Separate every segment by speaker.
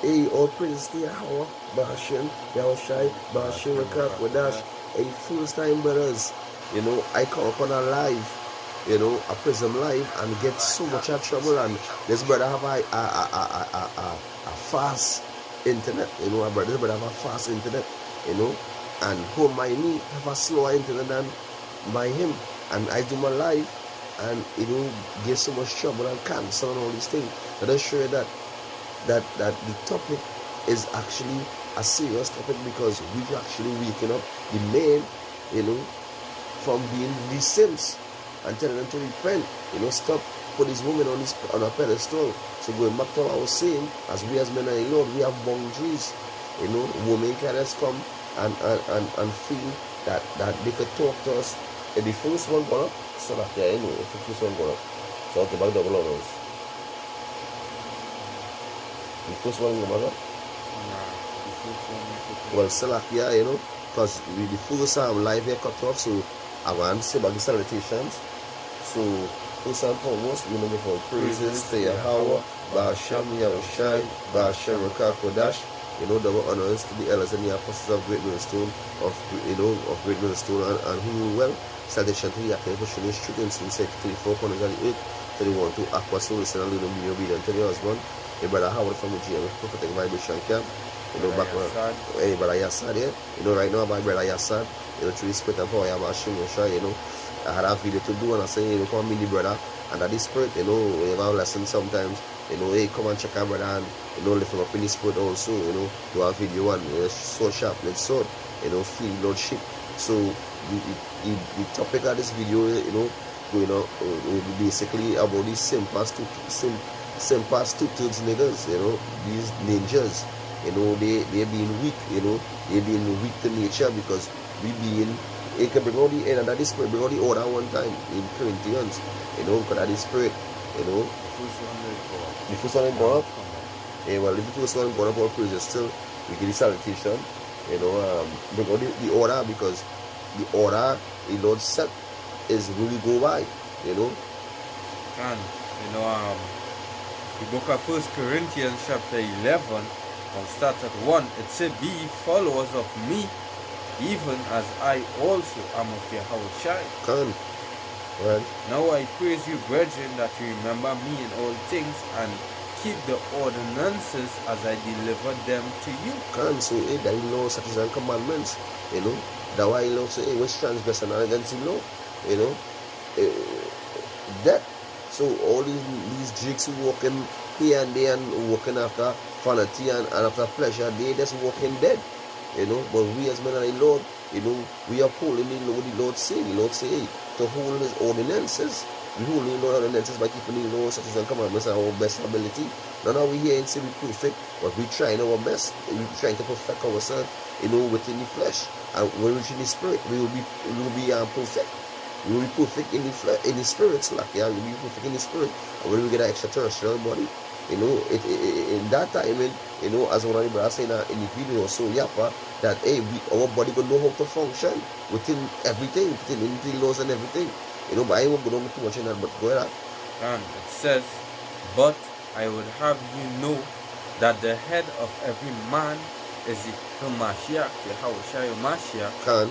Speaker 1: Hey, all praise to Yahweh, Bahashem, Yahushai, Bahashem, Wadash. Hey, first time brothers, I come upon a live, a Prism live and get so much of trouble. And this brother have a fast internet, this brother have a fast internet, and who my me have a slower internet than by him. And I do my live, and get so much trouble and cancel and all these things. But I show you that the topic is actually a serious topic, because we're actually waking up the men, from being these simps and telling them to repent, stop put this woman on a pedestal. So going back to what I was saying, as we as men and Lord, we have boundaries. Women can just come and feel that they could talk to us. If the first one go up, so that if the first one go up. So okay, back double honors. The first one go back up? Well, Salakia, because the first live here cut off, so I want to say about the salutations. So, first and foremost, we give our praises to Yahweh, Ba'ashem, Yahushai, Ba'ashem, Kodash. Double honors to the elders and the apostles of Great Millstone, of Great Millstone, and who you well. Salvation to Yaakov, for showing his truth and sincerity to the four corners of the earth, to the one to Aqua, so listen and little be obedient to the husband. Your brother Howard from the GM, Prophetic Vibration Camp. Back when brother Yassad here. Right now about brother Yassad, through the spirit and power, I had a video to do, and I say, come meet the brother, and that the spirit, we have a lesson sometimes, hey, come and check our brother, and, lift him up in the spirit also, do a video, and so sharp, let's sword, feel Lordship. So, the topic of this video, will be basically about these simp past two-thirds niggas, these ninjas. They're being weak, they're being weak to nature, because we being, it can bring all the end of the spirit, bring all the order one time in Corinthians, because of the spirit, The first one go up. Well, if the first one go up, all praises still, we get the salutation, bring all the order, because the order the Lord set is really go by,
Speaker 2: And, the book of 1 Corinthians chapter 11, and start at 1, it said, be followers of me, even as I also am of Yahushai.
Speaker 1: Right.
Speaker 2: Now I praise you, brethren, that you remember me in all things, and keep the ordinances as I delivered them to you.
Speaker 1: So, that law, statutes, and commandments, that why law say, which transgression against the law, that. So all these jigs who walking here and there and walking after vanity and after pleasure, they just walking dead, But we as men and the Lord, we are holding the Lord. The Lord say, hey, to hold His ordinances. We hold the Lord ordinances by keeping the laws, statutes, and commandments at our best ability. Now we here and say we perfect, but we trying our best. We trying to perfect ourselves, within the flesh. And when we reach in the spirit, we will be perfect. We will be perfect in the spirit, we will be perfect in the spirit. And when we get an extraterrestrial body, in that time, as one of the brothers saying in the video, so that hey, our body will know how to function within everything, within the laws and everything. But I won't go down too much in that, but go ahead.
Speaker 2: And it says, but I would have you know that the head of every man is the Mashiach, Yahushua Mashiach.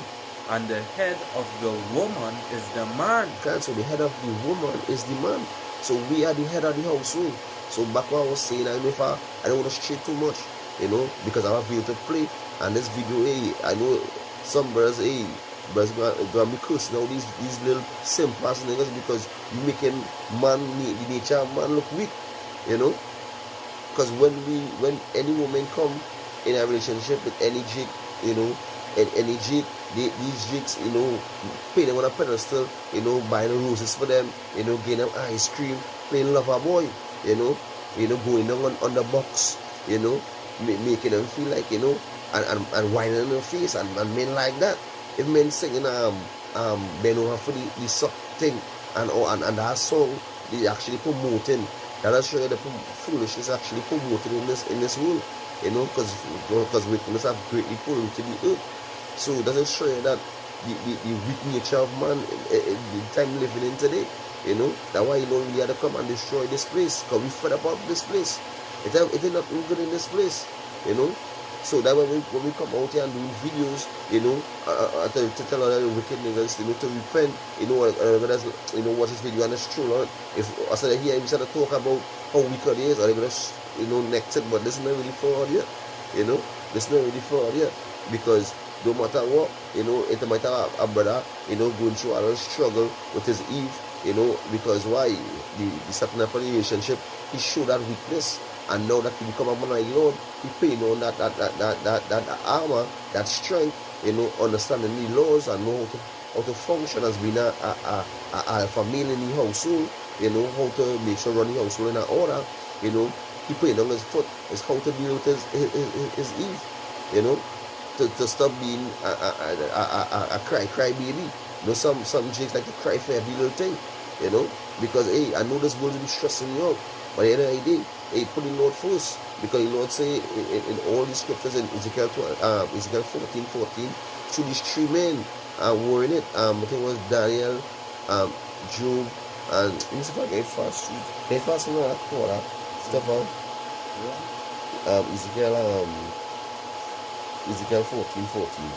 Speaker 2: And the head of the woman is the man.
Speaker 1: So the head of the woman is the man. So we are the head of the household. So back what I was saying, I don't want to stray too much, because I have a video to play. And this video, I know some brothers, brothers gonna be cursing now these little simp ass niggas, because you making the nature of man look weak, Because when any woman come in a relationship with any jig, and any jig, these jigs, pay them on a pedestal, buying roses for them, getting them ice cream, playing lover boy, going down on the box, making them feel like, and whining in their face, and men like that. If men singing Ben over for the suck thing, and that song, they actually promoting. That'll show you the foolishness actually promoted in this world, because wickedness have greatly polluted the earth. So does it show you that the weak nature of man, the time living in today, that's why you don't really have to come and destroy this place, because we fed up of this place, It ain't not good in this place, you know. So that when we come out here and doing videos, you know, to tell other wicked niggas, you know, to repent, you know, watch this video and it's true, Lord. If I said here, we started to talk about how wicked it is, or they're gonna, you know, next it, but this is not really for yet, you know, this is not really for yet, because no matter what, you know, it might have a brother, you know, going through a lot of struggle with his Eve, you know, because why? The starting up a relationship, he showed that weakness. And now that he become a man of Lord, he paying on that armor, that strength, you know, understanding the laws and know how to function as being a alpha male in the household, you know, how to make sure run the household in order, you know, he paying on his foot is how to deal with his Eve, you know, to stop being a cry baby. You know, some jigs like to cry for every little thing, you know, because hey, I know this world will be stressing you out. But at the end of the day, he put the Lord first, because the Lord say in all the scriptures in Ezekiel 14:14, through these three men were in it. I think it was Daniel, Job, and let me see if I get fast. Get fast from that quarter. Stefan. Ezekiel 14:14.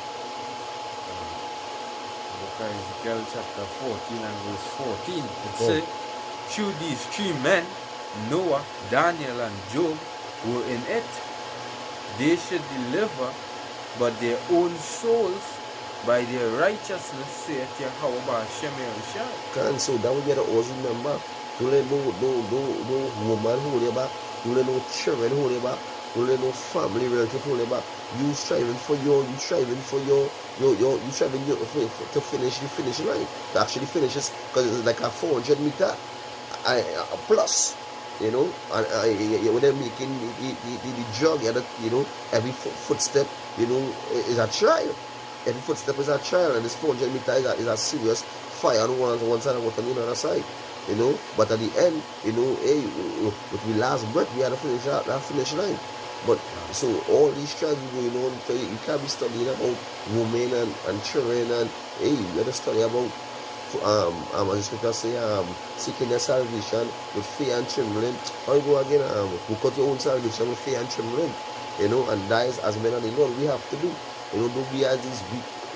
Speaker 2: Ezekiel chapter 14 and verse 14. It says, through these three men, Noah, Daniel, and Job were in it. They should deliver but their own souls by their righteousness, saith Yahweh Hashem Yahushua.
Speaker 1: So that we get to always remember, don't let no woman hold you back, don't let no children hold you back, don't let no family relative hold you back. You striving to finish the finish line, to actually finish this, because it's like a 400 meter plus. You know, and when they're making the jog, you know, every footstep, you know, is a trial. Every footstep is a trial, and this 400 meters is a serious fire on one side and water on the other side. You know, but at the end, you know, hey, with the last breath, we had to finish that finish line. But so all these trials going on, you can't be studying about women and children, and hey, you got to study about. As the scripture say, seeking your salvation with fear and trembling. How you go again? Look out your own salvation with fear and trembling. You know, and that is as men of the Lord we have to do. You know, don't be as these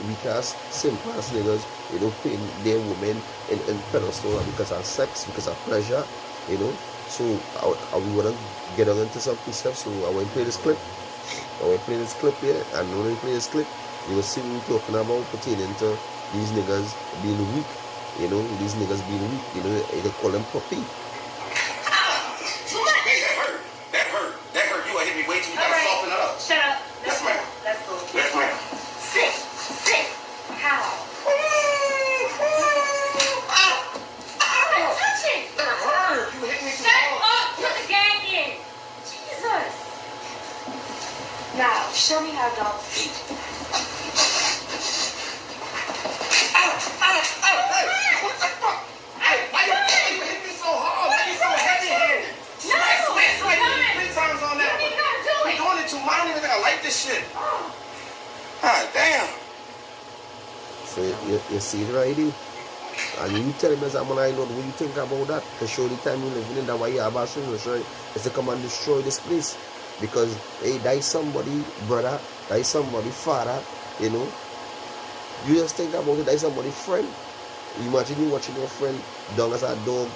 Speaker 1: weak ass, simp ass niggas, you know, putting their women in pedestal because of sex, because of pleasure, you know. So I want to get on into some precepts, so I want to play this clip. Here, and when we play this clip, you will see me talking about pertaining to these niggas being weak, you know, you know, they call them puppy.
Speaker 3: That hurt. You hit me way too much. Soften it up. Shut up. Let's go. Yes, ma'am. Sit. How? Stop touching. That hurt. You hit me too hard. Shut up. Put the gang in. Jesus. Now, show me how dogs eat. Shit. Ah, damn.
Speaker 1: So you see it right here. And you tell him as a man, I know what you think about that. To show the time you living in that way you have a soon, is to come and destroy this place. Because hey, that is somebody brother, that is somebody father, you know. You just think about it, that is somebody friend. Imagine you watching your friend down as a dog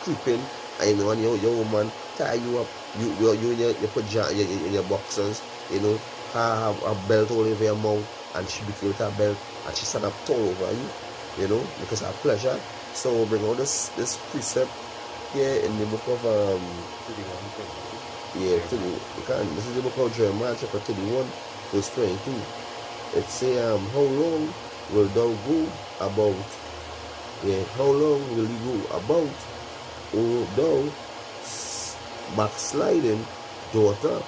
Speaker 1: creeping, and you know, and your woman tie you up, you in your pajamas, in your boxers, you know, have a belt all over your mouth, and she beat you with her belt, and she stand up tall over you know, because of pleasure. So we'll bring out this precept here in the book of this is the book of Jeremiah chapter 31 verse 22. It say how long will thou go about? How long will you go about, O thou backsliding daughter?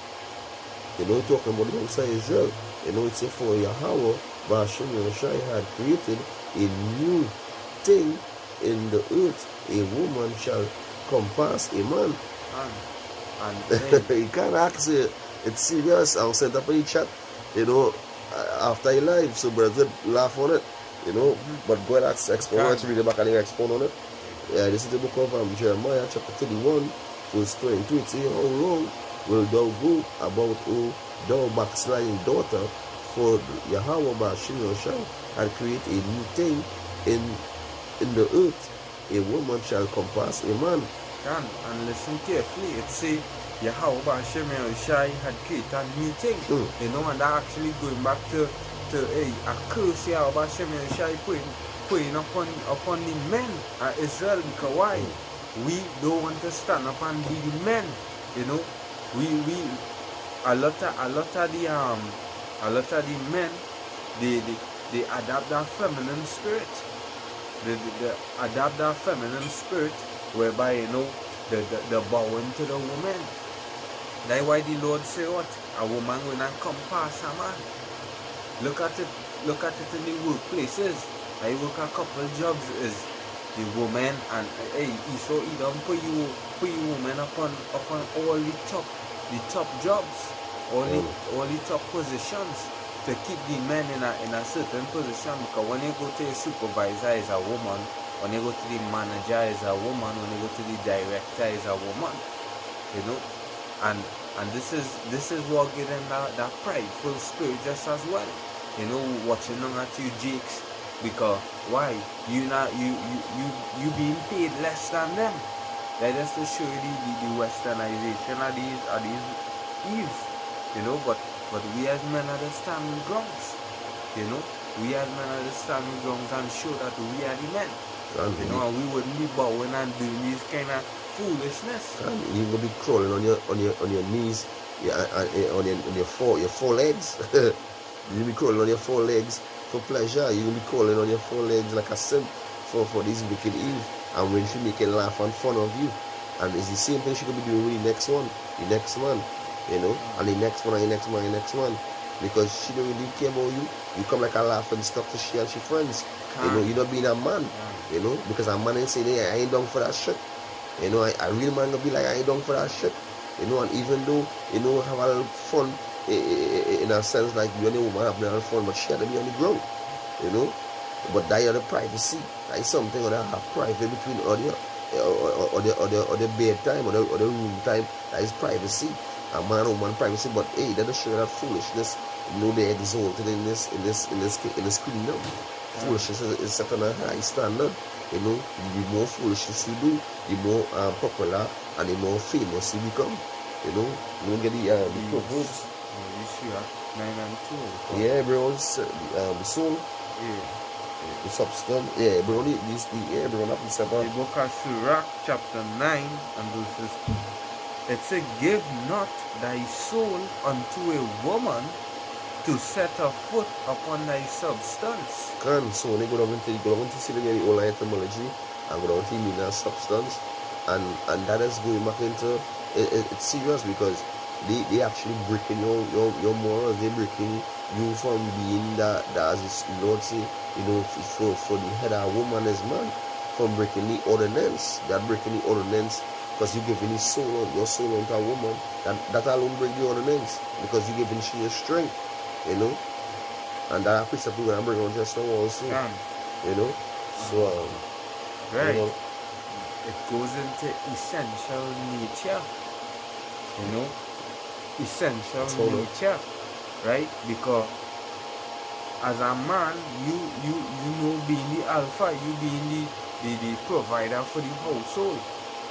Speaker 1: You know, talking about the outside Israel. You know, it's a for Yahweh, Hashem Yahushua had created a new thing in the earth. A woman shall compass a man. And you can't ask it. It's serious. I'll send up in the chat, you know, after your life. So brother laugh on it, you know. But go ahead and expound. Let's read it back and expound on it. Yeah, this is the book of Jeremiah chapter 31 Verse 22, it says, how long will thou go about, O thou backsliding daughter, for Yahweh Bashim shall and create a new thing in the earth. A woman shall compass a man.
Speaker 2: And listen carefully, it says Yahweh Bashim Shai had created a new thing. You know, and that actually going back to a curse Yahweh Bashim Shai putting upon the men of Israel, because why? We don't want to stand up and be the men, you know. A lot of the men, they adapt that feminine spirit. They adapt that feminine spirit, whereby, you know, the bowing to the woman. That's why the Lord say what? A woman will not come past a man. Look at it in the workplaces. I work a couple jobs is the woman, and hey, so he don't put you women upon all the top jobs, all the top positions, to keep the men in a certain position. Because when you go to a supervisor is a woman, when you go to the manager is a woman, when you go to the director is a woman, you know. And this is what getting that prideful spirit just as well, you know, watching on at you Jakes. Because why? You being paid less than them. That is to show you the westernization of these Eves, you know. But we as men are the standing grounds, you know. We as men are the standing grounds and show that we are the men, you know. And we wouldn't be bowing and doing these kind of foolishness.
Speaker 1: And you will be crawling on your knees, on your four legs. You will be crawling on your four legs for pleasure. You will be crawling on your four legs like a simp for this wicked Eve. And when she make a laugh and fun of you, and it's the same thing she could be doing with the next man, you know, and the next one, because she don't really care about you. You come like a laughing stock to she and she friends. You know, you not being a man, you know, because a man ain't saying, hey, I ain't down for that shit. You know, a real man gonna be like, I ain't down for that shit. You know, and even though, you know, have a little fun, in a sense, like you and the woman have a little fun, but she had to be on the ground, you know. But that is the privacy. That is something that have private between or the bedtime or the room time. That is privacy. A man or woman privacy. But hey, that doesn't show that foolishness. You know, they exalted in this kingdom. Foolishness is set on a high standard. You know, the more foolishness you do, the more popular and the more famous you become. You know, you don't get the proverbs.
Speaker 2: You sure? 9 and 2.
Speaker 1: Yeah, bro. The soul.
Speaker 2: Yeah.
Speaker 1: The substance. Yeah, bro. Bro. Not the seven.
Speaker 2: The book of Sirach, chapter 9 and verses 2. It says, "Give not thy soul unto a woman to set a foot upon thy substance."
Speaker 1: So when they go down to see the old etymology and go down to mean that substance, and that is going back into it's serious, because they actually breaking your morals. They breaking you from being that as the Lord say, you know, for the head of a woman as man, from breaking the ordinance. That breaking the ordinance, because you giving your soul unto a woman. That alone break the ordinance, because you giving she your strength, you know. And that precept we're gonna bring on just now also, you know. So
Speaker 2: right,
Speaker 1: you know,
Speaker 2: it goes into essential nature, you know, essential nature, right? Because as a man, you know, being the alpha, you being the provider for the household,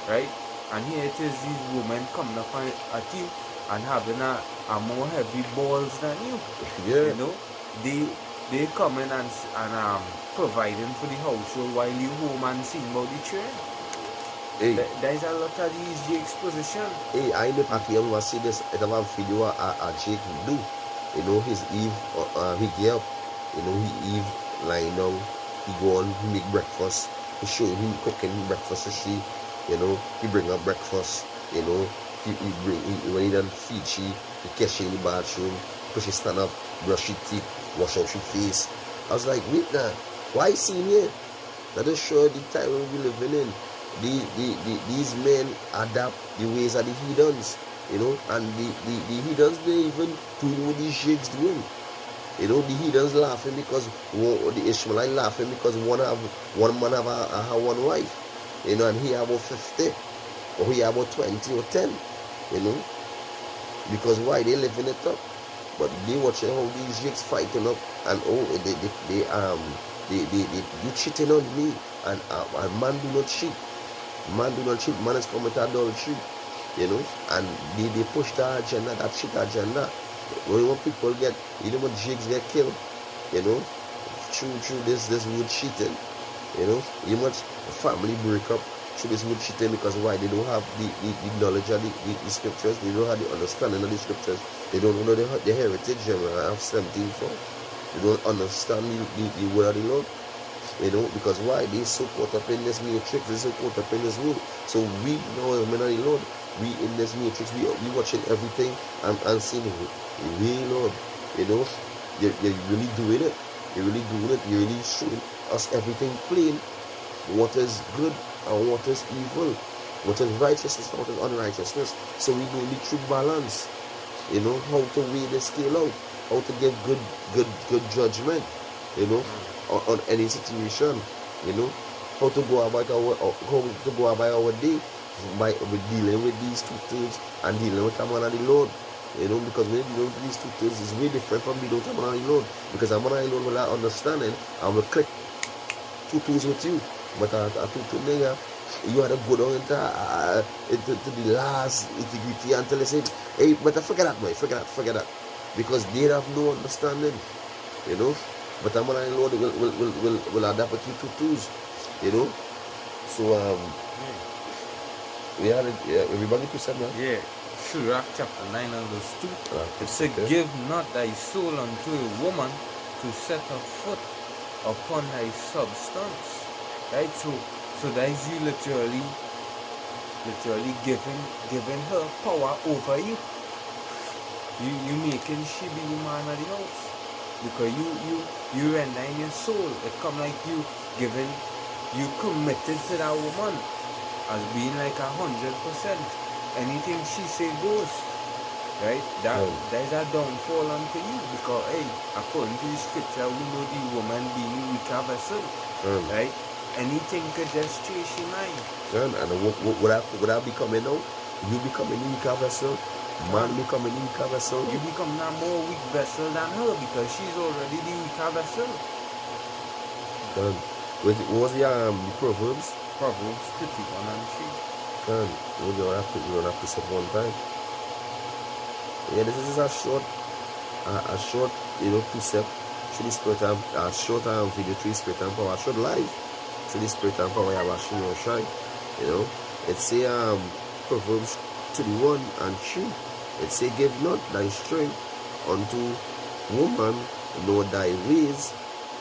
Speaker 2: right? And here it is, these women coming up at you and having a more heavy balls than you.
Speaker 1: Yeah.
Speaker 2: You know, they come in and providing for the household while you home and sing about the train.
Speaker 1: Hey.
Speaker 2: There's a lot of these Jake's position.
Speaker 1: Hey, I never actually see this. It's a video Jake do. You know, his Eve, he get up. You know, Eve lying down. He go on, he make breakfast. He show him cooking breakfast to she. You know, he bring up breakfast. You know, when he done feed she, he catch her in the bathroom, push she stand up, brush her teeth, wash out her face. I was like, wait now, why seeing here? That just show the time we living in. These men adapt the ways of the heathens, you know, and the heathens, they even doing what these sheikhs doing. You know, the heathens laughing because the Ishmaelite laughing because one man have one wife, you know, and he have about 50. or we are about 20 or 10, you know, because why? They living it up, but they watching how these jigs fighting up, and you cheating on me, and man do not cheat. Man do not cheat. Man is commit adultery, you know, and they push that agenda, that cheat agenda. When people get, you know, what jigs get killed, you know, through this wood cheating, you know, you much family break up through this wood cheating, because why? They don't have the knowledge of the scriptures. They don't have the understanding of the scriptures. They don't know the heritage. I have 17 for. They don't understand the word of the Lord, you know, because why? They so caught up in this matrix. They so caught up in this world. So we know the men of the Lord. We in this matrix. We watching everything and seeing we Lord, you know, you're really doing it. You're really doing it. You're really showing us everything plain. What is good and what is evil, what is righteousness and what is unrighteousness. So we know the true balance, you know, how to weigh the scale out, how to give good judgment, you know, on any situation, you know, how to go about our day by dealing with these two things and dealing with the man of the Lord. You know, because when you deal with these two things, it's way different from dealing with the man of the Lord. Because the man of the Lord will have understanding and will click two tools with you. But a two nigga, you had to go down into the last integrity until they say, hey, but forget that, man, forget that. Because they have no understanding, you know. But the man of the Lord will adapt with you two tools, you know. So, we had it, everybody put something.
Speaker 2: Yeah. Sirach chapter 9 and verse 2. It says, give not thy soul unto a woman to set her foot upon thy substance. Right? So that is you literally giving her power over you. You making she be the man of the house. Because you rendering your soul. It come like you committed to that woman as being like 100%. Anything she say goes, right? That is a downfall unto you, because hey, according to the scripture, we know the woman being weaker vessel, right? Anything could just chase your mind.
Speaker 1: And what I becoming now? You becoming a weaker vessel. Man becoming a weaker vessel.
Speaker 2: You become a more weak vessel than her, because she's already the weaker vessel.
Speaker 1: What was the Proverbs?
Speaker 2: Proverbs 51 and 3.
Speaker 1: You don't have to set one time. Yeah, this is a short, you know, precept through the spirit and a short video through the spirit and power. Short live through the spirit and power. I have a shine, you know. It's a Proverbs 21 and 3. It say, give not thy strength unto woman, nor thy ways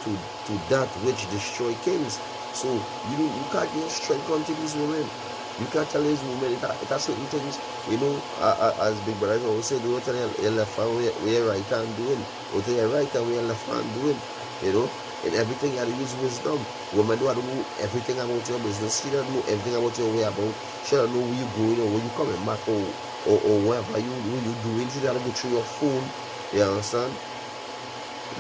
Speaker 1: to that which destroy kings. So you can't give strength unto these women. You can't tell these women it has certain things, you know, as big brothers always say, don't tell your left hand where your right hand doing, don't tell your right hand where your left hand doing, you know. In everything you have to use wisdom. Women don't know everything about your business. She don't know everything about your way about. She don't know where you're going or where you're coming back or whatever you're doing. She got to go through your phone. You understand?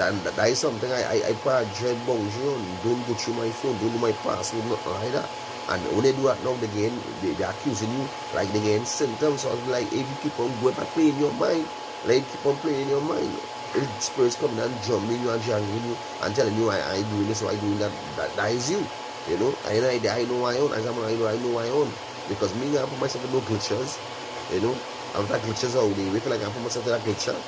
Speaker 1: That is something I dread boundary on. Don't go through my phone. Don't do my password, nothing like that. And when they do that now, they're accusing you like they're getting symptoms. So I was like, if you keep on going back playing in your mind, like keep on playing in your mind, if spirits coming and jumping you and jangling you and telling you I doing this or I doing that, that is you. You know, I know my own. I know my own. Because me, I put myself in no glitches. You know, I'm that glitches all day. We feel like I put myself in that glitcher.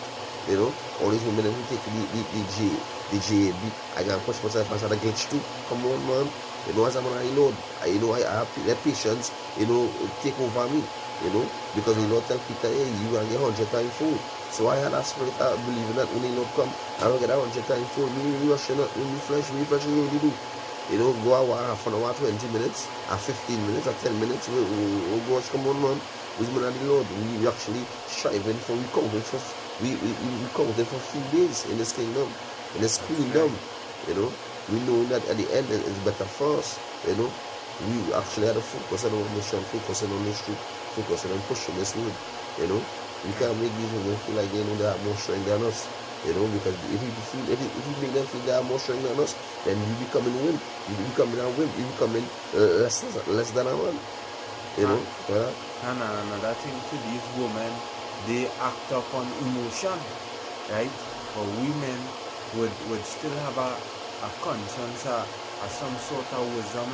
Speaker 1: You know, all these women who take the JB, I can push myself inside the glitch too. Come on, man. You know, as I'm on, I have their patience, you know, take over me, you know, because the Lord tell Peter, hey, you will get 100 times full. So I had that spirit, I believe in that when the Lord come, I will get that 100 times full. Me rushing up, me flesh, you really do. You know, go out half an hour, 20 minutes, or 15 minutes, or 10 minutes, we'll go, come on, man. With man of the Lord, we actually striving for, we counted for a few days in this kingdom, in this kingdom, you know. We know that at the end it's better for us, you know. We actually had to focus on our mission, focusing on this truth, focusing on pushing this word, you know. We can't make these women feel like they know they have more strength than us, you know, because if you make them feel they have more strength than us, then you becoming wimp, you becoming a wimp, you becoming less than a man, You know? Yeah.
Speaker 2: And another thing to these women, they act upon emotion, right? But women would still have a conscience, some sort of wisdom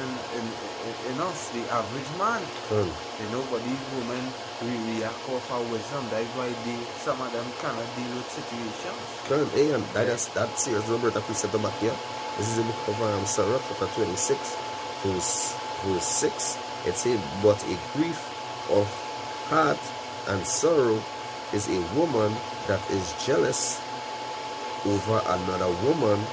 Speaker 2: in us, the average man. You know, but these women react off our wisdom. That's why some of them cannot deal with situations.
Speaker 1: Hey, and that's serious number that we set back here. This is in the book of Sarah, chapter 26, verse 6. It says, but a grief of heart and sorrow is a woman that is jealous over another woman,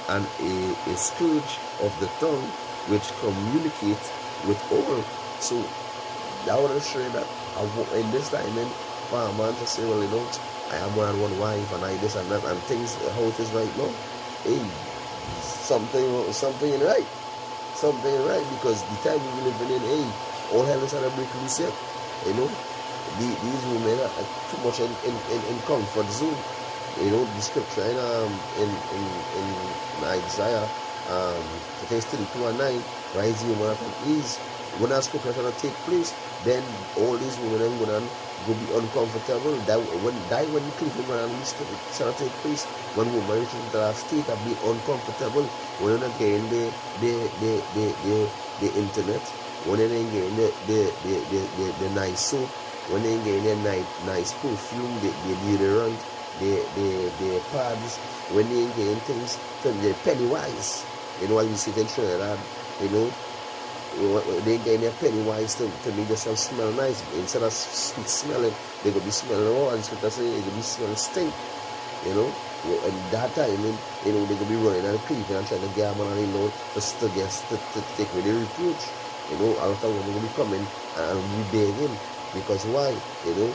Speaker 1: and a scourge of the tongue which communicate with all. So that would show you that in this time, for a man to say, well, you know, I am more than one wife and I this and that and things, how it is right now, hey, something ain't right. Something ain't right, because the time we live in, hey, all hell is at a break loose yet. You know, these women are too much in comfort zone. You know, the scripture in Isaiah 32:9, rise you woman at ease. When that scripture cannot take place, then all these women are going to be uncomfortable. When the cliff and this cannot take place, when women reach into that state of being uncomfortable, when they're getting the internet, when they're getting the nice soap, when they're getting the nice perfume, the deodorant, the pads, when they're getting things, they're penny wise. You know what you see in Trinidad, you know, they get their penny wise to make themselves smell nice. Instead of sweet smelling, they could be smelling raw, and so they could be smelling stink. You know, and that time, you know, they could be running and creeping and trying to get a man, you know, to take away the reproach. You know, a lot of women will be coming and be begging, because why? You know,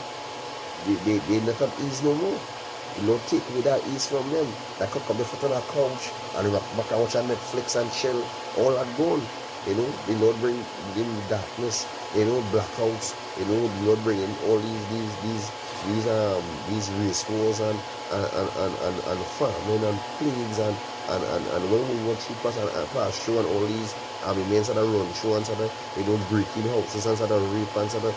Speaker 1: they not have ease no more. You know, take away that ease from them. They could come foot on a couch and back and watch on Netflix and chill, all that gone. You know, the Lord bring in darkness, you know, blackouts, you know, the Lord bring in all these race wars and famine and plagues and when we watch you pass through and all these men that are run through and sort of, you know, breaking houses and sort of rape and sort of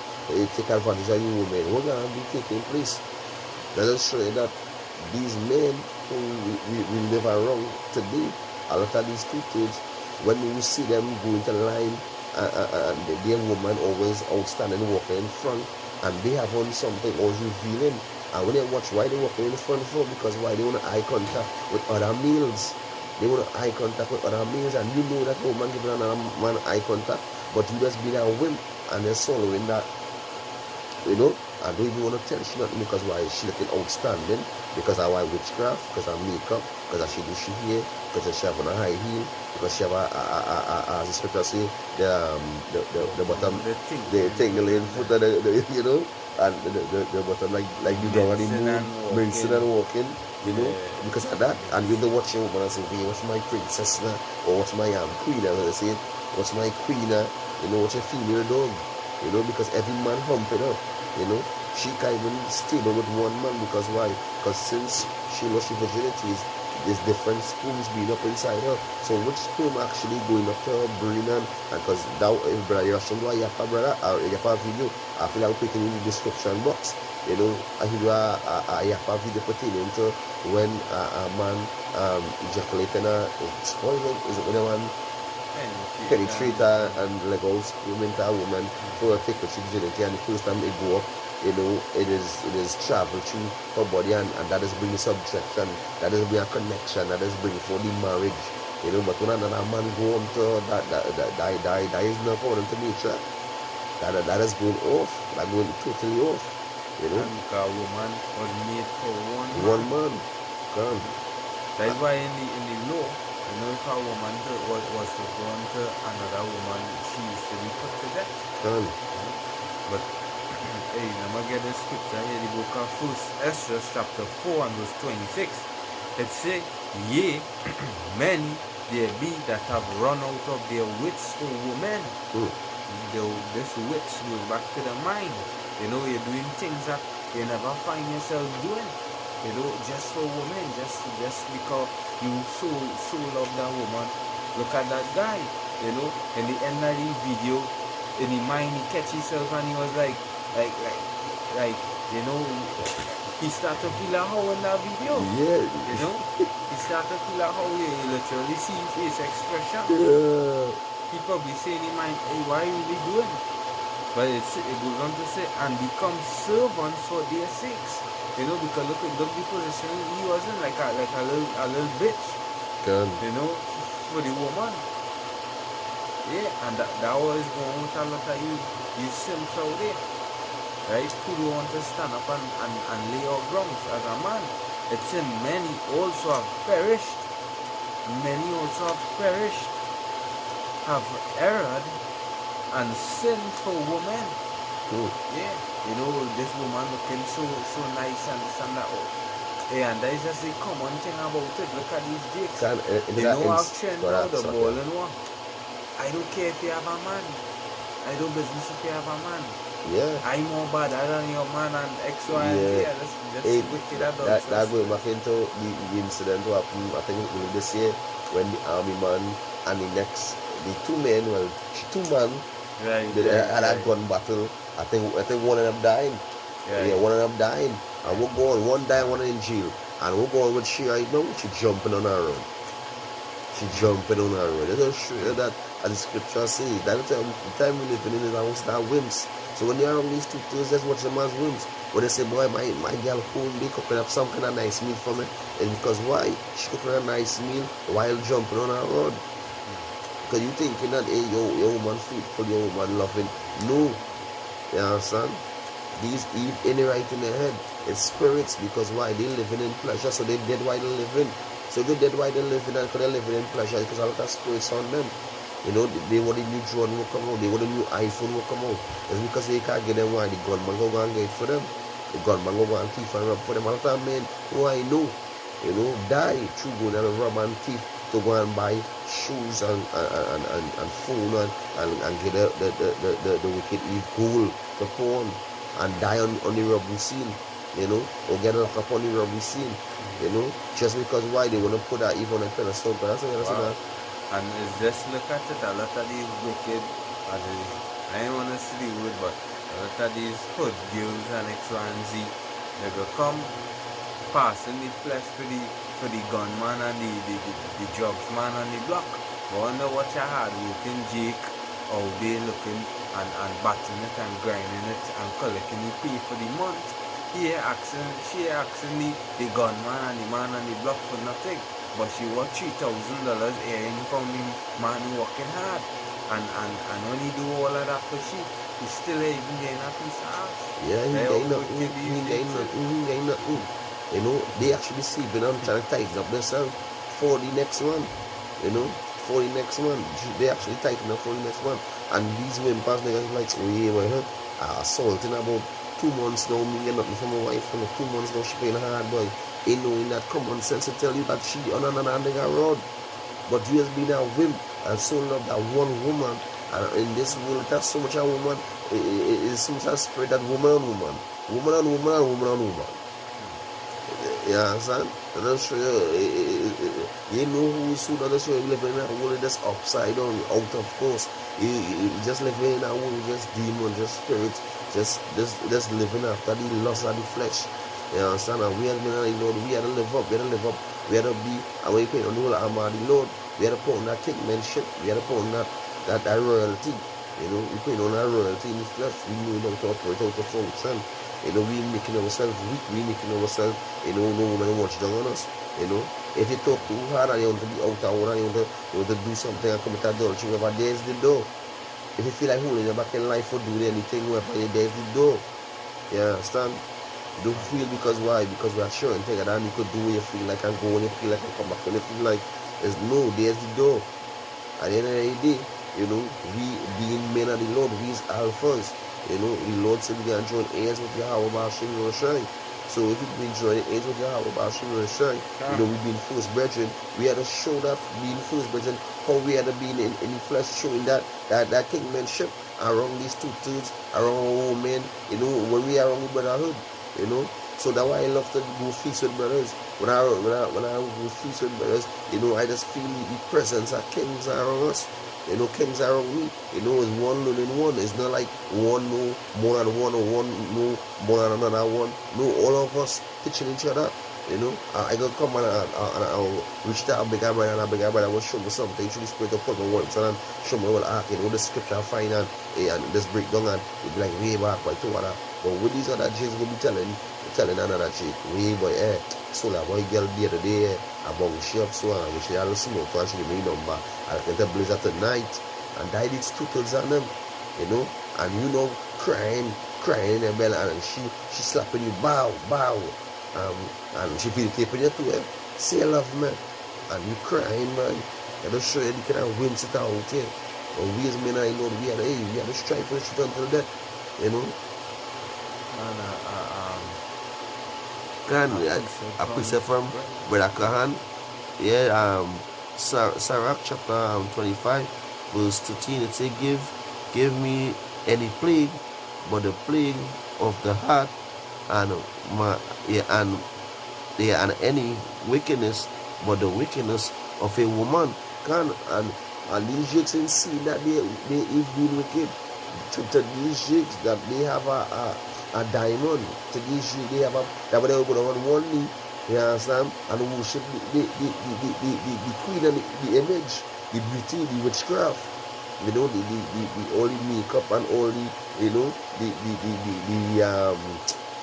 Speaker 1: take advantage of you women, what gonna be taking place? Let us show you that these men who we live around today, a lot of these kids, when you see them go into line, their woman always outstanding walking in front, and they have on something always revealing. And when they watch, why they walking in front for? Because why they want eye contact with other males. They want eye contact with other males, and you know that woman giving another man eye contact, but you just be that wimp and they're swallowing that. You know, I don't even want to tell she nothing, because why she looking outstanding, because I wear witchcraft, because I makeup, because she do she hair, because she have on a high heel, because she have as the scripture say, the bottom, the tingling foot of the you know, and the bottom like you don't want to move, mincing and walking, you know, because of that. And you don't watch your woman and say, hey, what's my princess now, or what's my queen, as I say, what's my queen now, you know, what's your female dog. You know, because every man humping up, you know, she can't even stable with one man, because why? Because since she lost her virginity, there's different sperms being up inside her. So which sperm actually going up to her brain, and because that, if brother you're showing why you have a brother or you have a video, I feel like putting in the description box. You know, I hear you have a video pertaining to when a man ejaculating is it when a man penetrate and like all screaming to a woman for a take her virginity, and the first time they go up, you know, it is travel through her body, and that is bringing subjection, that is bringing a connection, that is bringing for the marriage, you know. But when another man go on to that is not according to nature, that is going off, that going totally off, you know.
Speaker 2: And a woman was made for
Speaker 1: one man. Gone.
Speaker 2: That is why in the law, you know, if a woman was to go on to another woman, she used to be put to death. But hey, let me get the scripture here, the book of 1 Ezra chapter 4 and verse 26. It says, yea, many there be that have run out of their wits for women. This wits goes back to the mind. You know, you're doing things that you never find yourself doing. You know, just for women, just because you so love that woman. Look at that guy, you know, in the end of the video, in his mind he catch himself and he was like, you know, he started to feel like how in that video.
Speaker 1: Yeah.
Speaker 2: You know? He started to feel like how you literally see his face expression.
Speaker 1: Yeah.
Speaker 2: He probably say in his mind, hey, why are you really doing? But it goes on to say, and become servants for their sakes. You know, because look at the position he wasn't like a little bitch.
Speaker 1: Can.
Speaker 2: You know, for the woman. Yeah, and that was going with a lot of you simps out there. Right? Who don't want to stand up and lay our grounds as a man. It's in many also have perished. Many also have perished. Have erred and sinned for women. Yeah. You know, this woman looking so nice and this and that. Yeah, and that is just the common thing about it. Look at these dicks. They know how trend now, the ball and one. I don't care if you have a man. I do business if you have a man.
Speaker 1: Yeah.
Speaker 2: I'm more bad than your man and X, Y, and Z. Yeah, that's wicked.
Speaker 1: That going back into the incident what happened, I think this year, when the army man and the two men, had a gun battle. I think one of them dying. Yeah, one of them dying. And we're going, one dying, one in jail. And we're going with she right now, she jumping on her road. That's sure that, as the scripture says, that the time we live in is amongst our whims. So when you're around these two things, that's what the man's whims. When they say, boy, my girl hold me, cooking up some kind of nice meal for me. And because why? She cooking a nice meal while jumping on her road. Because you thinking that, hey, your woman faithful, your woman loving. No. You understand? These eat any right in their head. It's spirits, because why? They living in pleasure, so they dead while they living. So they dead while they living, and because they're living in pleasure, because a lot of spirits on them. You know, they want a new drone will come out, they want a new iPhone will come out. It's because they can't get them why the gunman go and get it for them. The gunman go and thief and rob for them. A lot of men who I know, you know, die through going and rob and thief to go and buy shoes and phone and get the wicked evil gold to pawn and die on the robbery scene, you know, or get locked up on the robbery scene, you know, just because why they want to put that evil on a pedestal. But that's wow.
Speaker 2: And it's just look at it, a lot of these wicked, I don't want to see the word, but a lot of these hood girls and X, Y, and Z, they go come passing the flesh for the gunman and the drugs man on the block. But wonder what you had working Jake out there looking and batting it and grinding it and collecting the pay for the month. She asking the gunman and the man on the block for nothing. But she was $3,000 earning from the man working hard. And when he do all of that for she, he's still even getting a piece of ass.
Speaker 1: Yeah, he ain't nothing. You know, they actually sleeping and trying to tighten up themselves for the next one. You know, for the next one. They actually tighten up for the next one. And these wimpers, niggas like, oh yeah, boy, assaulting about 2 months now, me get nothing from my wife, for 2 months now, she paying hard, boy. Ain't knowing that common sense to tell you that she on another nigga road. But you has been a wimp and so love that one woman. And in this world, that's so much a woman, it's so much a spread that woman on woman. Woman on woman and woman on woman. You understand? And I'll show you, you know who's who, I'll show you living in a world that's upside down, out of course. You just living in a world, just demons, just spirits, just living after the lust of the flesh. You understand? And we have been the Lord, we had to live up, we had to be, and when you put on the whole armor of the Lord, we had to put on that kingmanship, we had to put on that royalty. You know, we put on that royalty in the flesh, we know how to operate, how to function. You know, we making ourselves weak, we making ourselves, you know, no woman watch down on us. You know, if you talk too hard and you want to be out of order, you want to do something and commit adultery, whatever, there's the door. If you feel like holding your back in life or doing anything, whatever, there's the door. You understand? Don't feel because why? Because we are sure and take it and you could do what you feel like and go when you feel like and come back when you feel like. There's the door. At the end of the day, you know, we being men of the Lord, we is alphas. You know, the Lord said we can join hands with Yahweh Bashim Roshai. So if we've been joining hands with Yahweh Bashim Roshai, you know, we've been first brethren, we had to show that being first brethren, how we had to be in the flesh, showing that kingmanship around these two thirds, around our men, you know, when we are around the brotherhood, you know. So that's why I love to go feast with brothers. When I go feast with brothers, you know, I just feel the presence of kings around us. You know, kings around me. You know, it's one learning one. It's not like one no more than one or one no more than another one. No, all of us teaching each other. You know, I gonna come and I'll reach to a bigger brother, and a bigger brother will show me something. Should the Spirit of put me once and show me what you know, the scripture I find and just break down and it be like way back by two other. But with these other J's will be telling another chick, way boy, so that boy girl the other day, about she up so and she had a smoke and she gave me number. I can tell blizzard tonight and died its toothpicks on them, you know, and you know, crying in the belly and she slapping you, bow. And she feel taping you too, say love man, and you crying man. I just show you the kind of whims it out here. But we as men, I know we are the strive for shit until death, you know. I precept from Brother Kahan, Sirach chapter 25, verse 13. It says, give me any plague, but the plague of the heart and any wickedness, but the wickedness of a woman. And these jigs and see that they if being wicked to these jigs that they have a diamond. To these jigs they have that they will go on one knee, you understand, and worship the queen and the image, the beauty, the witchcraft. You know, the all the makeup and all the, you know,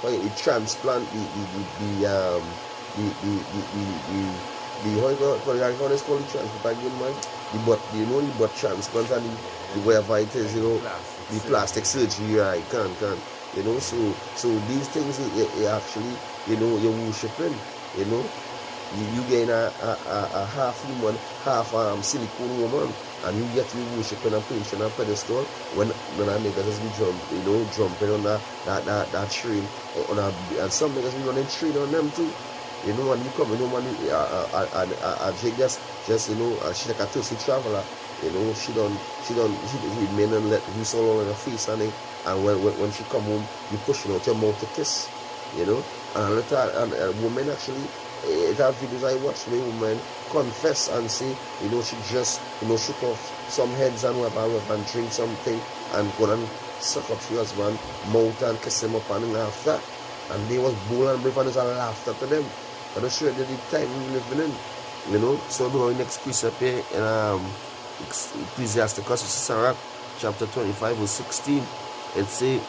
Speaker 1: the transplant, how they call the transplant again, man? The butt transplant and the whatever it is, you know, the plastic surgery, right? Can. You know, so these things actually, you know, you're worshiping, you know. You gain a half human, half silicone woman, and you get you worshiping and preaching on a pedestal when I make us be jumping on that train and some niggas be running train on them too. You know, and you come, you know, man, Jake just you know, she like a thirsty traveler. You know, she may not let you so all in her face and when she come home, you pushing out your mouth to kiss. You know, and a woman actually. It have videos I watch where women confess and say, you know, she just, you know, shook off some heads and whatever and drink something and go and suck up her husband mouth and kiss him up and after. And they was bold and brave and there's a laughter to them. I don't sure that the time we living in, you know. So the next precept here in Ecclesiasticus, Sirach chapter 25 verse 16, it say,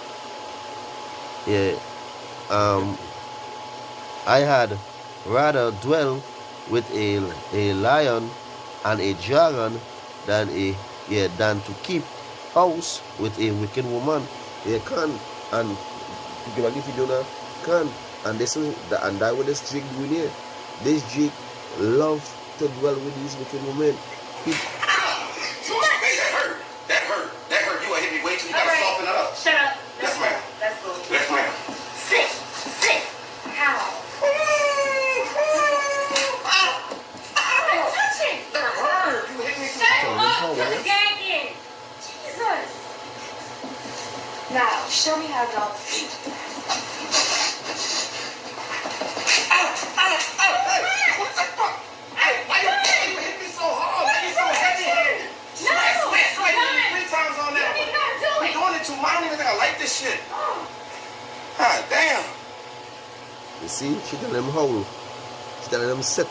Speaker 1: I had rather dwell with a lion and a dragon than to keep house with a wicked woman. You can, and if you do not can, and this is and that what this jig doing here. This jig love to dwell with these wicked women.
Speaker 3: That hurt. You hit me way too. You gotta soften it up. Shut up. Yes, ma'am. Let's go. Yes, ma'am. Sit. How? Jesus. Now, show me how dogs eat. Hey, what the fuck? Hey, why you hit me so hard? Why you so heavy-handed? No, 3 times on that one. I'm doing it too much. I don't even think I like this shit. God damn.
Speaker 1: You see, she telling them howl. She telling them sit.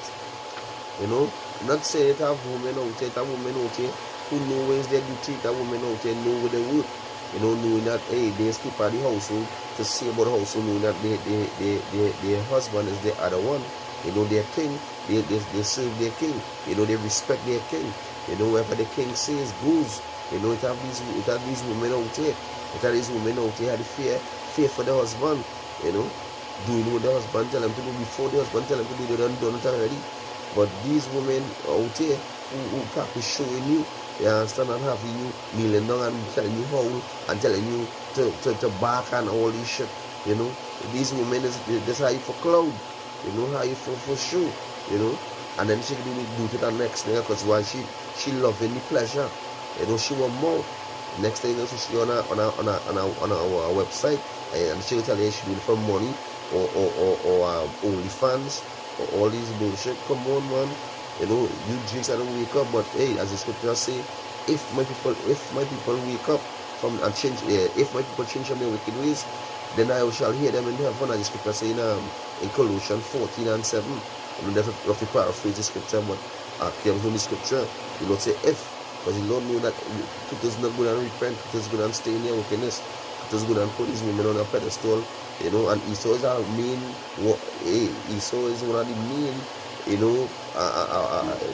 Speaker 1: You know, not say it have women out here, that women out here who know where their duty, that women out here know where they work. You know, knowing that, hey, they skip out the household to see about the household, knowing that their husband is the other one. You know, their king, they serve their king. You know, they respect their king. You know, whatever the king says goes. You know, it have these women out here. It have these women out here had the fear for the husband. You know, doing what the husband tell them to do before the husband tell them to do, they done it already. But these women out here who probably showing you, you understand, and having you kneeling down and telling you how and telling you to bark and all this shit, you know. These women this how you for cloud, you know, how you for show, you know. And then she do to the next thing because why she loving the pleasure, you know, she want more. Next thing you know, she on our website and she will tell you she doing it for money or OnlyFans or all these bullshit. Come on, man. You know, you jigs I don't wake up, but hey, as the scripture say, if my people wake up from and change, if my people change from their wicked ways, then I shall hear them in heaven, as the scripture say in Colossians 14:7. I don't have to paraphrase the scripture, but came from the scripture, the Lord say if, because the Lord know that people is not going to repent, people is going to stay in their wickedness, people is going to put these women on a pedestal, you know, and Esau is our main, Esau is one of the main, you know,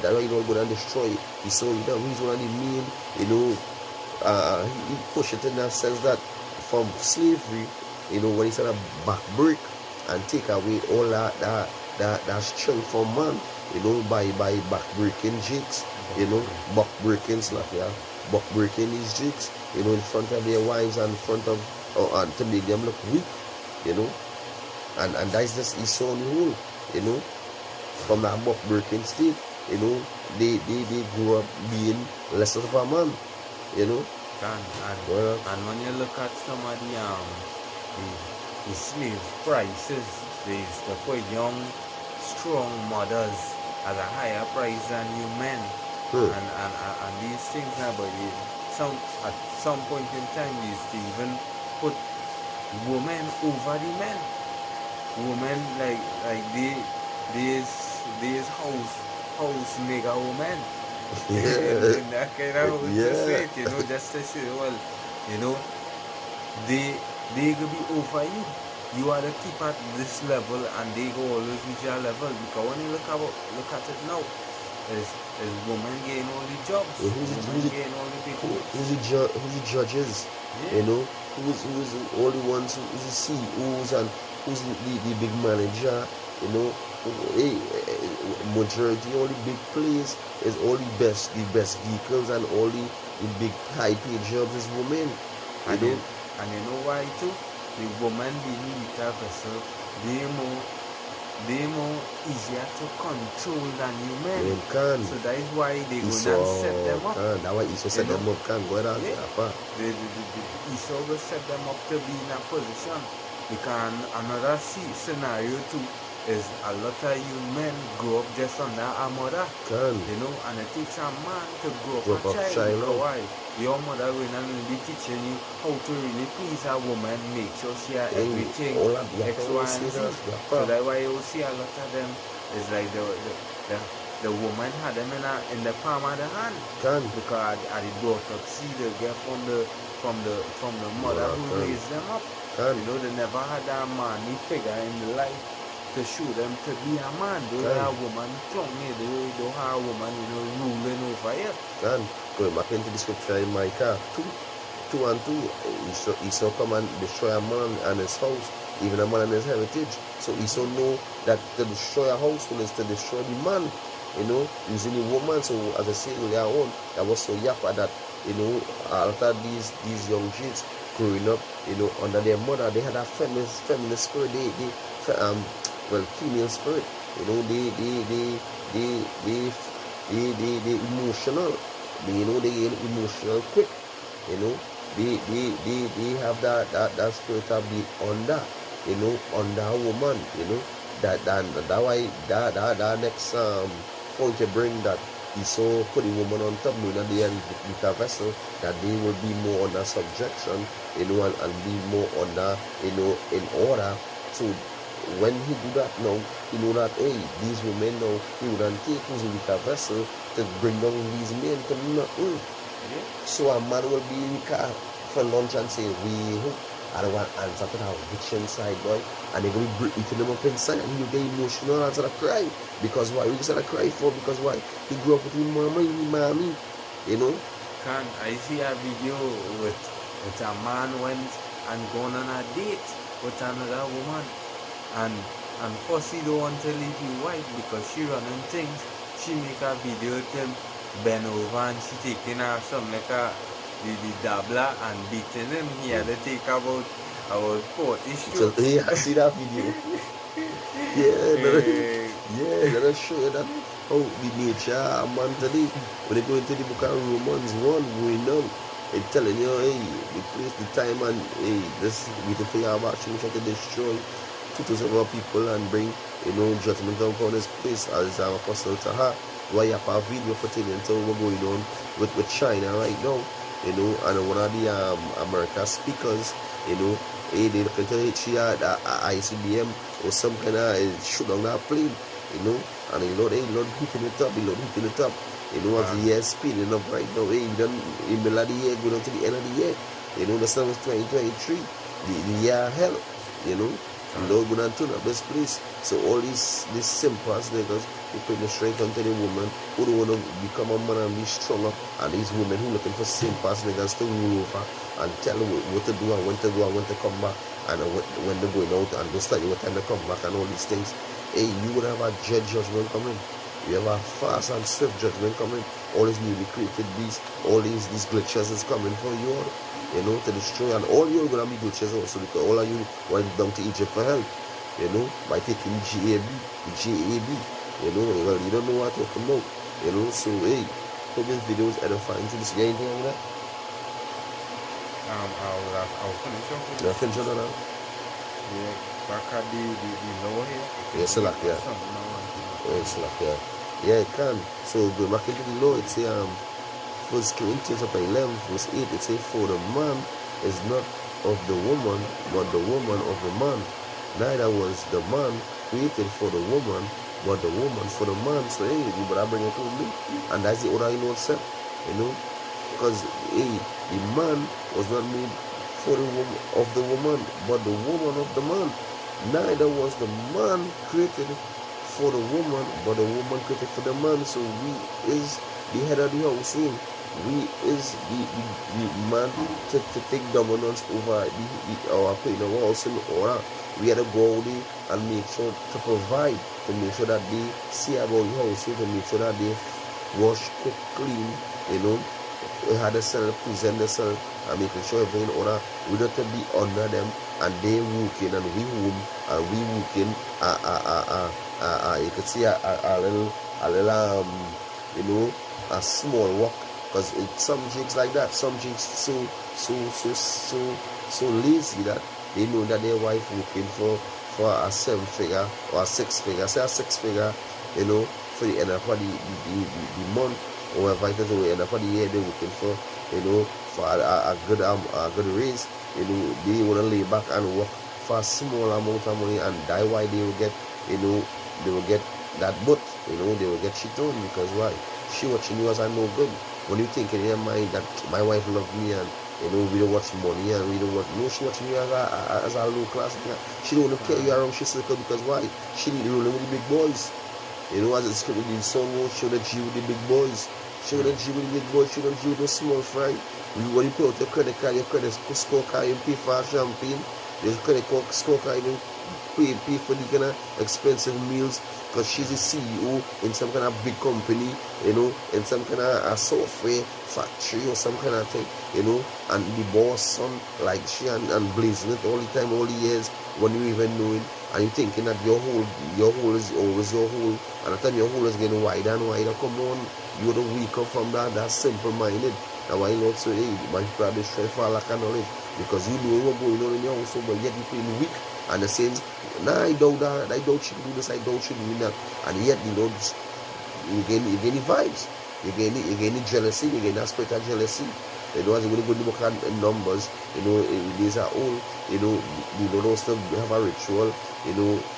Speaker 1: that's why you don't go and destroy Esau, you know, he's one of the main, you know, he push it in that sense that from slavery, you know, when he said a back break and take away all that strength from man, you know, by back breaking jigs, you know, back breaking slack, back breaking these jigs, you know, in front of their wives and in front of, and to make them look weak, you know, and that's just Esau rule, you know, from that back breaking state, you know, they grew up being less of a man, you know.
Speaker 2: And when you look at some of the slave prices, they used to put young, strong mothers at a higher price than you men. And these things now, but at some point in time, they used to even put women over the men. Women like these house mega women. In that kind of way to say it, you know, just to say, well, you know, they could be over you. You are to keep at this level, and they go always reach your level. Because when you look at it now, is women getting all the jobs, women getting all the big work.
Speaker 1: Who's the judges? Yeah. You know, who's all the ones who's the CEOs and who's the big manager? You know, majority all the big plays is all the best vehicles and all the big high paid jobs is women.
Speaker 2: And you know why too? The woman beneath a vessel, they more easier to control than you men. So that is why they go and set them up.
Speaker 1: That's why Esau set them up. Go ahead.
Speaker 2: Esau will set them up to be in a position. Because another scenario too is a lot of you men grow up just under a mother. You know, and it takes a man to grow up a child. Why? Your mother will not be teaching you how to really please a woman, make sure she has everything, X, Y, and Z. So that's why you see a lot of them is like the woman had them in the palm of the hand. Because they brought up see they get from the mother who raised them up. You know, they never had a manly figure in the life to show them to be a man. They have a woman strong here. They don't have a woman, you know, ruling over here.
Speaker 1: Going back into the scripture in Micah 2 and 2, Esau come and destroy a man and his house, even a man and his heritage. So Esau know that to destroy a household is to destroy the man, you know, using the woman. So as I said earlier on, that was so yappa that, you know, after these young kids growing up, you know, under their mother, they had a feminist spirit. Female spirit. You know, they emotional. You know, they get emotional quick. You know, they have that spirit of being under. You know, under a woman. You know, that why that next point you bring that Esau put the woman on top, knowing that they are the vessel, that they will be more under subjection, you know, and be more under, you know, in order. So when he do that now, he know that, hey, these women now, he wouldn't take who's a weaker vessel to bring down these men to nothing. So a man will be in the car for lunch and say, I don't want to answer to that witch inside, boy. And they're going to be eating them up inside, and you get emotional and start to cry. Because why? We start to cry for, because why? He grew up with his mama and his mommy, you know?
Speaker 2: I see a video with a man went and gone on a date with another woman. And first he don't want to leave his wife because she running things. She make a video with him bend over and she taking her some like the dabbler and beating him. He had to take about 40 strokes.
Speaker 1: Yeah, I see that video. That'll show you that how the nature of man today. When they go into the book of Romans 1 going down, it's telling you, hey, the place, the time, and hey, this waiting for your action to destroy. tutus of our people and bring, judgment upon his place as our apostle to her. Why you have a video pertaining to what's going on with China right now, and one of the America speakers, they look into ICBM or some kind of shoot on that plane, and Lord hitting it up, as the year speeding up right now, in the middle of the year, going on to the end of the year, the summer is 2023, the year hell, and Lord going to turn up this place. So all these simple niggas who put the strength onto the woman who don't want to become a man and be stronger, and these women who looking for simple niggas to rule over and tell them what to do and when to go and when to come back, and when they're going out and just tell you what time to come back and all these things. Hey, you would have a judgment coming. You have a fast and swift judgment coming. All these newly created beasts, all these glitches is coming for you all, to destroy. And all you're going to be glitches also, because all of you went down to Egypt for help, by taking GAB. You don't know what to talk about, so hey, hope this video is edifying to this. You anything on that?
Speaker 2: I'll finish off.
Speaker 1: You finish on that?
Speaker 2: Yeah, back at the lower here.
Speaker 1: Yeah, select, yeah. Yeah, select, yeah. Yeah, it can. So go back into the law, it say 1 Corinthians chapter 11, verse 8, it say, for the man is not of the woman, but the woman of the man. Neither was the man created for the woman, but the woman for the man. So hey, you better bring it to me. And that's the other said, because hey, the man was not made for the woman of the woman, but the woman of the man. Neither was the man created for the woman, but the woman created for the man. So we is the head of the household. We is the man to take dominance over our pain, our house in order. We had to go out there and make sure to provide, to make sure that they see about the household, to make sure that they wash, cook, clean, we had to sell, present themselves, and making sure everything in order. We don't have to be under them, and they working, and we home, and we working. You could see a little, a small work, because some jigs like that, some jigs so lazy that they know that their wife working for a 7-figure or a 6-figure, say a 6-figure, for the end of the month, or whatever it is, or the end of the year they're working for, for a good raise. They want to lay back and work for a small amount of money, and that's why they will get, they will get that butt, they will get shit on, because why? She watching you as I no good. When you think in your mind that my wife loves me and we don't watch money and we don't watch, no, she watching you as a low class. She don't want to carry you around she circle, because why? She need to roll with the big boys. As the script with the song goes, she don't G with the big boys. She don't G with the big boys, she don't G with the small fry. When you put out your credit card, your credit score card, you pay for champagne, your credit score card, you pay for the kind of expensive meals, because she's a CEO in some kind of big company, in some kind of a software factory or some kind of thing, and the boss son like she and blazing it all the time, all the years, when you even know it, and you thinking that your hole is always your hole, and the time your hole is getting wider and wider. Come on, you're the weaker from that. That's simple-minded. That's why Lord say, hey, man, probably strive for lack of knowledge, because you know what's going on in your household, but yet you feel weak. And the same, nah, I doubt that, I doubt she do this, I doubt she do that, and yet you gain the vibes, you gain the jealousy, you gain that spirit of jealousy. As you go to the book of Numbers, these are all, those still have a ritual,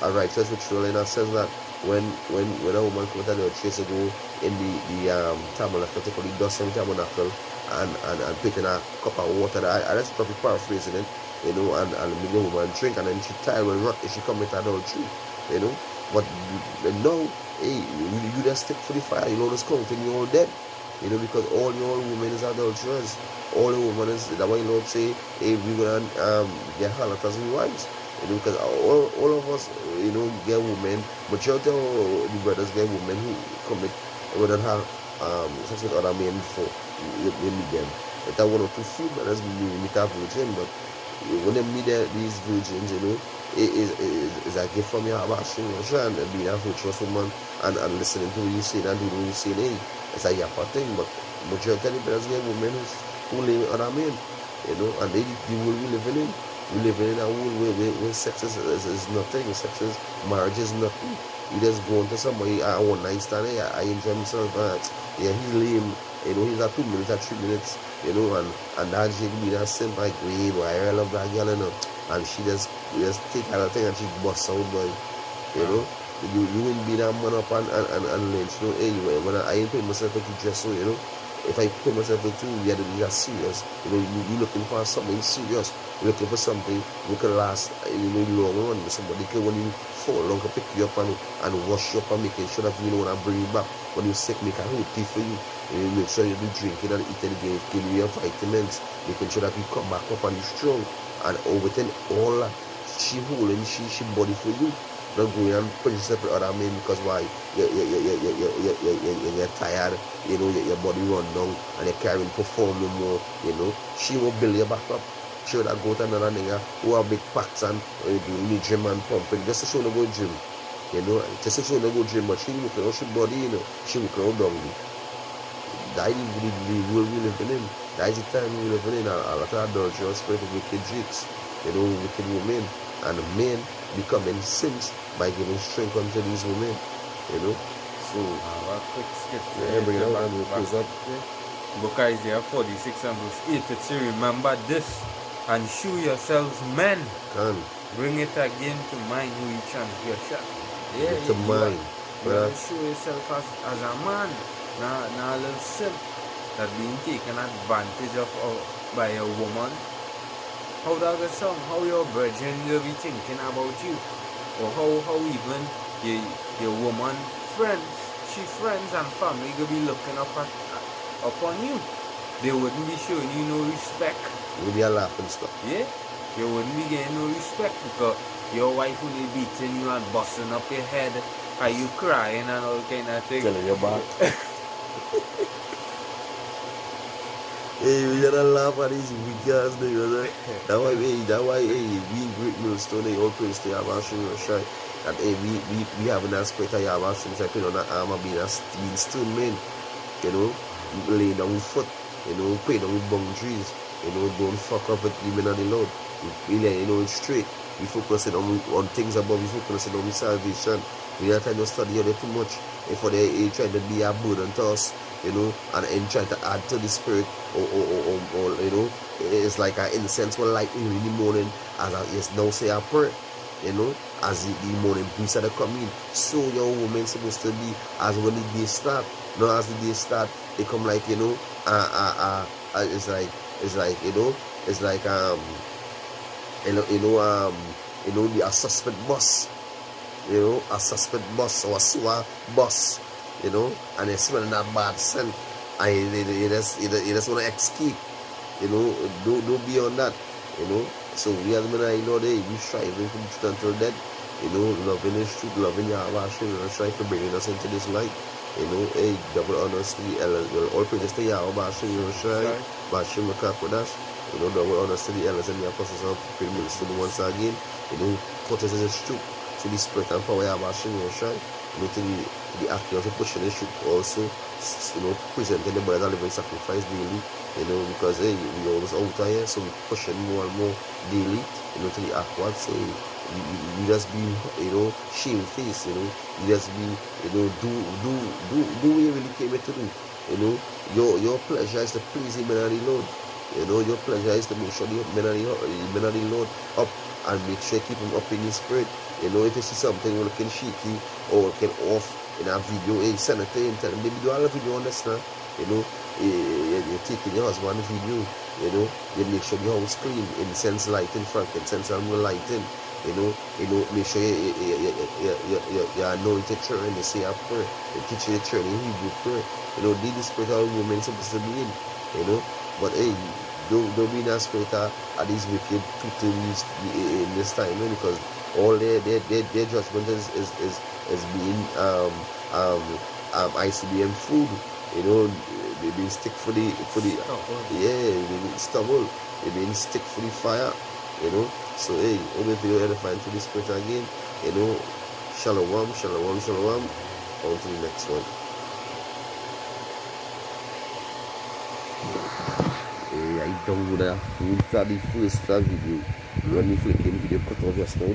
Speaker 1: a righteous ritual, and it says that when a woman comes to the church to go in the tabernacle, to the dust and tabernacle, and picking a cup of water, I just probably paraphrasing it, and make the woman drink, and then she tired when rock, she commit adultery, but now, hey, you just stick for the fire, just counting you all dead, because all your women is adulterers, all the women is, that's why Lord say, hey, we're gonna get harlots and wives, because all of us, get women, majority of the brothers get women who commit, we don't have sex with other men before we meet them. But that one or two few brothers meet a virgin, but when they meet these virgins, it is a gift from your abashing and being a virtuous woman and listening to what you say and doing what you say. Hey, it's a yapper thing, but majority of the brothers get women who live with other men, and they the world we living in. We live in a world where sex is nothing. Sex is, marriage is nothing. You just go into somebody, I one night stand, hey, I enjoy myself, yeah, he's lame, you know, he's at 2 minutes, at 3 minutes, you know, and that chick be that simp, like, wait, why I love that girl, you know, and she just take her thing and she busts out, boy, you know. You wouldn't be that man up and lynch, you know, hey, when I ain't paying myself to dress so, you know. If I pay myself into you, yeah, then that's serious. You know, you looking for something serious. You're looking for something who can last, you know, long run. Somebody can, when you fall down, can pick you up and wash you up and making sure that, you know, when I bring you back, when you're sick, make a whole tea for you. You make sure you do drinking and eating again, give you your vitamins, making sure that you come back up and you're strong. And within all that, she holding, she body for you. Not going and putting yourself with other men because why? You're tired, you know, your body run down and you're carrying perform no more, you know. She will build you back up. She would go to another nigga who have big packs and doing the gym and pumping just to show them go gym. You know, just to show them go gym, but she working on she body, you know, she working on down. That is the world we live in. That is the time we live in. A lot of adults are spread of wicked jigs, you know, wicked women. And men becoming simps by giving strength unto these women, you know. So,
Speaker 2: a quick skip.
Speaker 1: Yeah, bring it out and we'll close up.
Speaker 2: Book Isaiah 46 and verse 8. It says, remember this and show yourselves men. Bring it again to mind who you transgress. Yeah,
Speaker 1: to mind.
Speaker 2: You want to show yourself as a man, not a little simp that being taken advantage of by a woman. How that get sound? How your virgin will be thinking about you, or how even your woman friends, she friends and family will be looking upon you. They wouldn't be showing you no respect.
Speaker 1: You would be a laughing stock.
Speaker 2: Yeah, you wouldn't be getting no respect because your wife will be beating you and busting up your head. Are you crying and all kind of things?
Speaker 1: Telling your back. Hey, we gotta laugh at these weak ass niggas, right? That's why, we in Great Millstone, they all praise to Yabashim Roshai. That, we having that spirit of Yabashim, so I put on that armor, being a stone man, you know, laying down with foot, you know, pray down with boundaries, you know, don't fuck up with the men of the Lord. We let you know it's straight. We focusing on things above, we focusing on salvation. We not trying to study other too much. If they trying to be a burden to us, you know, and trying to add to the spirit, or you know, it's like an incense will light in the morning, as it's now say a prayer, you know, as the morning breeze are coming. So your woman supposed to be as when the day start. Not as the day start, they come like, you know, it's like you know, it's like a suspect bus. You know, a suspect bus or a sewer bus, you know, and they're smelling that bad scent, and you just want to escape, you know, don't be on that, you know. So we as men, you know, we striving from truth until death, you know, loving the truth, loving Yahweh, and trying to bring us into this light, you know. Hey, double honors to the elders, all praises to Yahweh, Bashim, Bashim, Makakodash, you know, double honors to the elders and the apostles of the ministry once again, you know, coaches is true. To the spirit and power of our shine, you know, to the actors who pushing the should also, you know, presenting the body as a living sacrifice daily, you know, because hey, we always out here, so we pushing more and more daily, you know, to the aquad. So you just be, you know, shamefaced, you know, you just be, you know, do what you really came here to do, you know. Your pleasure is to please the men of the Lord, you know. Your pleasure is to make sure the men of the Lord up and make sure you keep them up in the spirit. You know, if you see something looking shaky or looking off in a video, hey, send it to him, tell him, baby, do all the video on this now. You know, you're taking your husband video, you know, you make sure the house clean, incense lighting, frankincense and lighting, you know, make sure you anoint your children, you say a prayer, you teach your children Hebrew prayer, you know, this is the spirit of women supposed to be in, you know, but hey, don't be in that spirit of these wicked people in this time, you know, because all their judgment is being ICBM food, you know. They being stick for the yeah, they being stubble, they being stick for the fire, you know. So hey, over to you edifying to the spirit again, you know. Shalom, shalom, shalom. On to the next one. Hey, I don't know that. Who's that the first video? When you flicking video cut off just now.